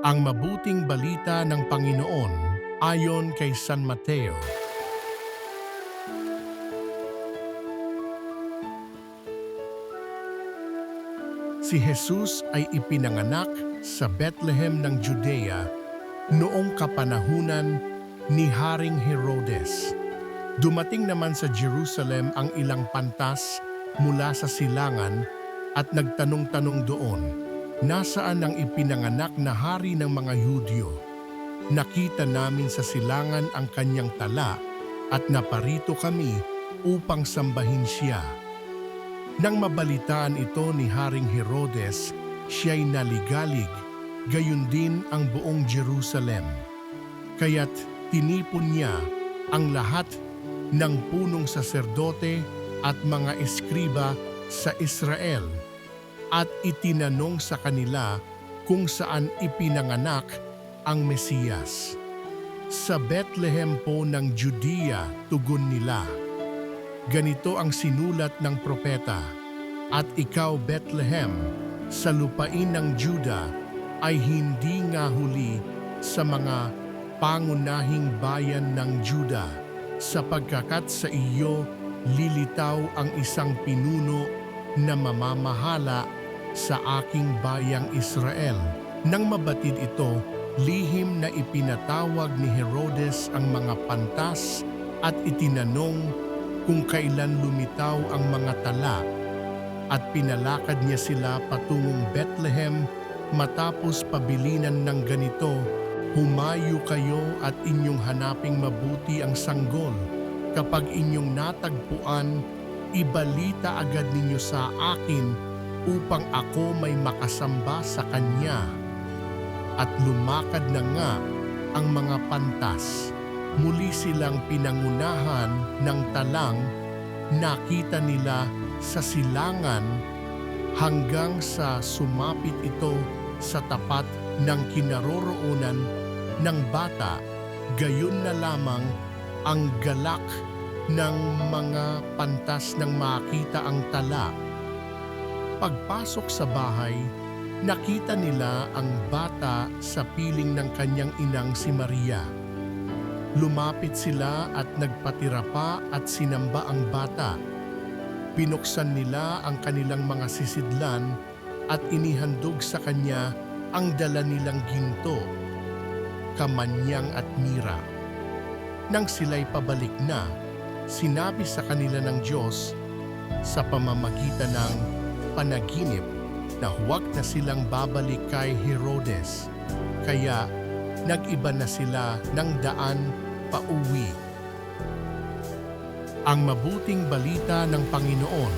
Ang mabuting balita ng Panginoon ayon kay San Mateo. Si Jesus ay ipinanganak sa Bethlehem ng Judea noong kapanahunan ni Haring Herodes. Dumating naman sa Jerusalem ang ilang pantas mula sa silangan at nagtanong-tanong doon, "Nasaan ang ipinanganak na hari ng mga Hudyo? Nakita namin sa silangan ang kanyang tala at naparito kami upang sambahin siya." Nang mabalitaan ito ni Haring Herodes, siya'y naligalig, gayon din ang buong Jerusalem. Kaya't tinipon niya ang lahat ng punong saserdote at mga eskriba sa Israel at itinanong sa kanila kung saan ipinanganak ang Mesiyas. "Sa Bethlehem po ng Judea," tugon nila. "Ganito ang sinulat ng propeta, at ikaw Bethlehem, sa lupain ng Juda, ay hindi nga huli sa mga pangunahing bayan ng Juda, sapagkat sa iyo lilitaw ang isang pinuno na mamamahala sa aking bayang Israel." Nang mabatid ito, lihim na ipinatawag ni Herodes ang mga pantas at itinanong kung kailan lumitaw ang mga tala, at pinalakad niya sila patungong Bethlehem. Matapos pabilinan ng ganito, "Humayo kayo at inyong hanaping mabuti ang sanggol. Kapag inyong natagpuan, ibalita agad ninyo sa akin upang ako may makasamba sa kanya." At lumakad na nga ang mga pantas. Muli silang pinangunahan ng talang, nakita nila sa silangan hanggang sa sumapit ito sa tapat ng kinaroroonan ng bata. Gayon na lamang ang galak ng mga pantas nang makita ang tala. Pagpasok sa bahay, nakita nila ang bata sa piling ng kanyang inang si Maria. Lumapit sila at nagpatira pa at sinamba ang bata. Binuksan nila ang kanilang mga sisidlan at inihandog sa kanya ang dala nilang ginto, kamanyang at mira. Nang sila'y pabalik na, sinabi sa kanila ng Diyos sa pamamagitan ng panaginip na huwag na silang babalik kay Herodes, kaya nag-iba na sila ng daan pauwi. Ang mabuting balita ng Panginoon